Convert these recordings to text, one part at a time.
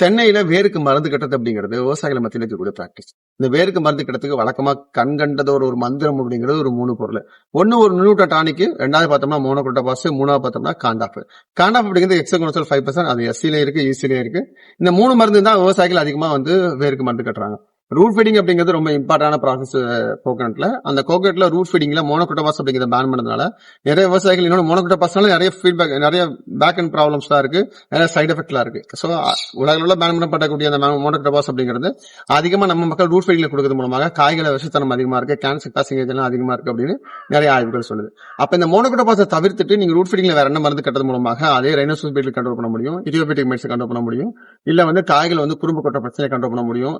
தென்னையில வேருக்கு மருந்து கட்டுறது அப்படிங்கிறது விவசாயிகள் மத்தியில இருக்கக்கூடிய பிராக்டிஸ். இந்த வேருக்கு மருந்து கட்டுறதுக்கு வழக்கமா கண் கண்டதோர் ஒரு மந்திரம் அப்படிங்கிறது ஒரு 3 பொருள். ஒண்ணு ஒரு நியூட்டன் டானிக், 2வது பார்த்தோம்னா மோனோகுரோட்டோபாஸ், 3வது பார்த்தோம்னா காண்டாஃப். காண்டாஃப் அப்படிங்கிறது ஹெக்ஸாகோனசோல் 5% அது எஸ்சிலயும் இருக்கு, ஈசிலயும் இருக்கு. இந்த 3 மருந்து தான் விவசாயிகள் அதிகமா வேருக்கு மருந்து கட்டுறாங்க. ரூட் ஃபீடிங் அப்படிங்கிறது ரொம்ப இம்பார்ட்டான ப்ராசஸ் கோகனட்ல. அந்த கோகனட்ல ரூட் ஃபீடிங்ல மோனோகுரோட்டோபாஸ் அப்படிங்கிறத பேன் பண்ணதுனால நிறைய விவசாயிகள் இன்னொரு மோனோகுரோட்டோபாஸ்னால நிறைய ஃபீட்பேக், நிறைய பேக் அண்ட் ப்ராப்ளம்ஸ்லாம் இருக்கு, நிறைய சைடு எஃபெக்ட்லாம் இருக்கு. ஸோ உலகளவில் பேன் பண்ணப்படக்கூடிய அந்த மோனோகுரோட்டோபாஸ் அப்படிங்கிறது அதிகமா நம்ம மக்கள் ரூட் ஃபீடிங்ல கொடுக்கறது மூலமாக காய்களை விஷத்தனம் அதிகமா இருக்கு, கேன்சர் காசிங் ஏஜென்ட் அதிகமா இருக்கு அப்படின்னு நிறைய ஆய்வுகள் சொல்லுது. அப்ப இந்த மோனோகுரோட்டோபாஸை தவிர்த்துட்டு நீங்க ரூட் ஃபீடிங்ல வேற என்ன மருந்து கட்டுறது மூலமாக அதே ரைனோசோஸ்பீட்டல் கண்ட்ரோல் பண்ண முடியும், இடியோபேட்டிக் மெடிசன் கண்ட்ரோல் பண்ண முடியும், இல்ல காய்கள் குறும்பு கொட்ட பிரச்சனை கண்ட்ரோல் பண்ண முடியும்.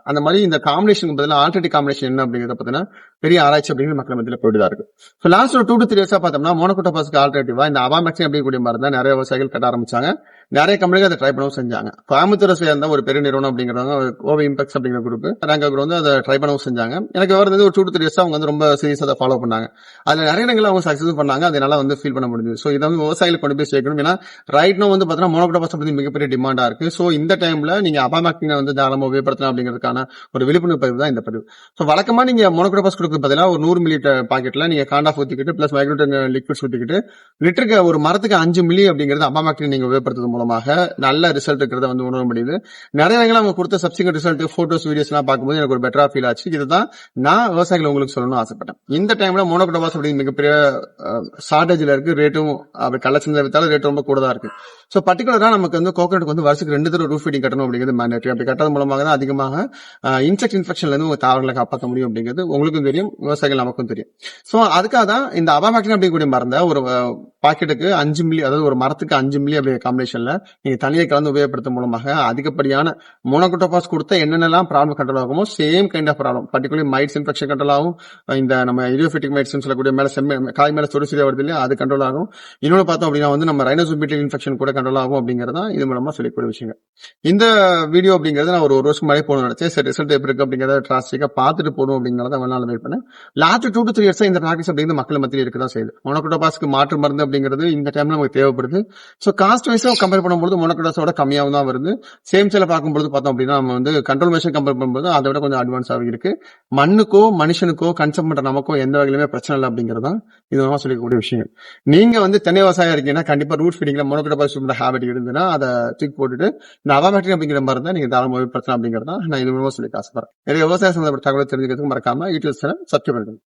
அந்த மாதிரி இந்த காம்பினேஷன் பதிலாக ஆல்டர்னேட்டிவ் காம்பினேஷன் என்ன அப்படிங்கிறத பார்த்தீங்கன்னா பெரிய ஆராய்ச்சி அப்படிங்கிற மக்கள் மத்தியில் போயிட்டு இருக்கு. ஸோ லாஸ்ட் ஒரு 2 to 3 இயர்ஸா பார்த்தோம்னா மோனோகுரோட்டோபாஸ்க்கு ஆல்டர்னேட்டிவா இந்த அபாமெக்டின் அப்படிக்கூடிய மருந்து நிறைய விவசாயிகள் கட்ட ஆரம்பிச்சாங்க. நிறைய கம்பெனிகள் அதை ட்ரை பண்ணவும் செஞ்சாங்க. கோயம்புத்தூரை சேர்ந்த ஒரு பெரிய நிறுவனம் அப்படிங்கிறவங்க ஓவி இம்பெக்ஸ் அப்படிங்கிற குரூப் ரேங்க் அதை ட்ரை பண்ணவும் செஞ்சாங்க. எனக்கு வருது ஒரு 2 to 3 இயர்ஸ் அவங்க ரொம்ப சீரியஸா அதை ஃபாலோ பண்ணாங்க. அதுல நிறைய இடங்கள் அவங்க சக்சஸ் பண்ணாங்க. அதனால ஃபீல் பண்ண முடியுது. ஸோ இதை விவசாயிகளுக்கு கொண்டு போய் சேர்க்கணும். ஏன்னா ரைட் நோ பார்த்தீங்கன்னா மோனோகுரோட்டோபாஸ் அப்படி மிகப்பெரிய டிமாண்டா இருக்கு. ஸோ இந்த டைம்ல நீங்க அபாமெக்டினை தாராளமா உபயோகப்படுத்தலாம் அப்படிங்கிறதுக்கான ஒரு விழிப்புணர்வு பதிவு தான் இந்த பதிவு. ஸோ வழக்கமா நீங்க மோனோகுரோட்டோபாஸ் கொடுக்க பதிலாக ஒரு 100 மில்லி பாக்கெட்ல நீங்க காண்டாஃப் ஊத்திக்கிட்டு பிளஸ் மைக்ரோடன் லிக்விட்ஸ் ஊத்திக்கிட்டு லிட்டருக்கு ஒரு மரத்துக்கு 5 மில்லி அப்படிங்கிறது அபாமெக்டின் நீங்க உபயோகப்படுத்துறது மூலமாக நல்ல ரிசல்ட் இருக்கிறத உணர முடியுது. நிறைய இடங்கள் அவங்க கொடுத்த சப்சிக்வெண்ட் ரிசல்ட் போட்டோஸ் வீடியோஸ் எல்லாம் பார்க்கும்போது எனக்கு ஒரு பெட்டரா ஃபீல் ஆச்சு. இதுதான் நான் விவசாயிகள் உங்களுக்கு சொல்லணும்னு ஆசைப்பட்டேன். இந்த டைம்ல மோனோகுரோட்டோபாஸ் அப்படிங்கிற மிகப்பெரிய ஷார்டேஜ்ல இருக்கு. ரேட்டும் கள்ளச்சந்தை வித்தாலும் ரேட் ரொம்ப கூட தான் இருக்கு. ஸோ பர்டிகுலரா நமக்கு கோகனட்டுக்கு வருஷத்துக்கு 2 தடவை ரூட் ஃபீடிங் கட்டணும் அப்படிங்கிறது மேண்டேட்டரி. அப்படி கட்டுறது மூலமாக தான் அதிகமாக இன்செக்ட் இன்ஃபெக்ஷன்ல இருந்து தாவரங்களை காப்பாற்ற முடியும் அப்படிங்கிறது உங்களுக்கும் தெரியும், விவசாயிகள் நமக்கும் தெரியும். ஸோ அதுக்காக தான் இந்த அபாமெக்டின் அப்படிங்கக்கூடிய மருந்தை ஒரு பாக்கெட்டுக்கு 5 மில்லி, அதாவது ஒரு மரத்துக்கு 5 மில்லி அப்படிங்கிற காம்பினேஷன்ல நீங்க தனியை கலந்து உபயோகப்படுத்தும் மூலமாக அதிகப்படியான மோனோகுரோட்டோபாஸ் கொடுத்த என்னென்னலாம் ப்ராப்ளம் கண்ட்ரோல் ஆகுமோ same kind of problem, particular mites infection control ஆகும். இந்த நம்ம இடியோபேட்டிக் மைட்ஸ் சொல்லக்கூடிய மேல காய் மேல சொரிசியா வருது இல்லையா, அது கண்ட்ரோல் ஆகும். இன்னொன்று பார்த்தோம் அப்படின்னா நம்ம ரைனோசோஸ்பீட்டல் இன்ஃபெக்ஷன் கூட கண்ட்ரோல் ஆகும் அப்படிங்கறத இது மூலமா சொல்லக்கூடிய விஷயங்கள். இந்த வீடியோ அப்படிங்கிறது நான் ஒரு வருஷம் மாதிரி போகணும்னு நினைச்சேன். சரி ரிசல்ட் எப்படி இருக்கு அப்படிங்கறத டிராஸ்டிக்கா பார்த்துட்டு போகணும் அப்படிங்கறத வேணாலும் வெயிட் பண்ணேன். லாஸ்ட் 2 to 3 இயர்ஸ் இந்த ப்ராக்டிஸ் அப்படிங்கிறது மக்கள் மத்தியில் இருக்கதான் செய்யுது. மோனோகுரோட்டோபாஸ்க்கு மாற்று மருந்து அப்படிங்கிறது இந்த டைம்ல நமக்கு தேவைப்படுது. ஸோ காஸ்ட் வைஸா கம்பேர் பண்ணும்போது மோனோகுரோட்டோபாஸோட கம்மியாகவும் தான் வருது. சேம் சேல பார்க்கும்போது பார்த்தோம் அப்படின்னா நம்ம கண்ட்ரோல் மெஷர் கம்பேர் பண்ணும்போது அதை விட கொஞ்சம் அட்வான்ஸாக இருக்கு. மண்ணுக்கோ மனுஷனுக்கோ கன்சம் பண்ற நமக்கோ எந்த வகையிலுமே பிரச்சனை இல்லை அப்படிங்கிறது தான் இது சொல்லக்கூடிய விஷயங்கள். நீங்க தென்னை விவசாயம் இருக்கீங்கன்னா கண்டிப்பா ரூட் ஃபீடிங்ல மோனோகுரோட்டோபாஸ் ஹேபிட் இருந்ததுன்னா அதை தூக்கி போட்டுட்டு இந்த அபாமெக்டின் அப்படிங்கிற மாதிரி தான் நீங்க தாராளமாக பிரச்சனை அப்படிங்கிறதா நான் இது மூலமா சொல்லி ஆசைப்படுறேன். நிறைய விவசாய சம்பந்தப்பட்ட தகவலை தெரிஞ்சுக்கிறதுக்கு மறக்காம யூடியூப் சேனல் சப்ஸ்கிரைப் பண்ணுங்க.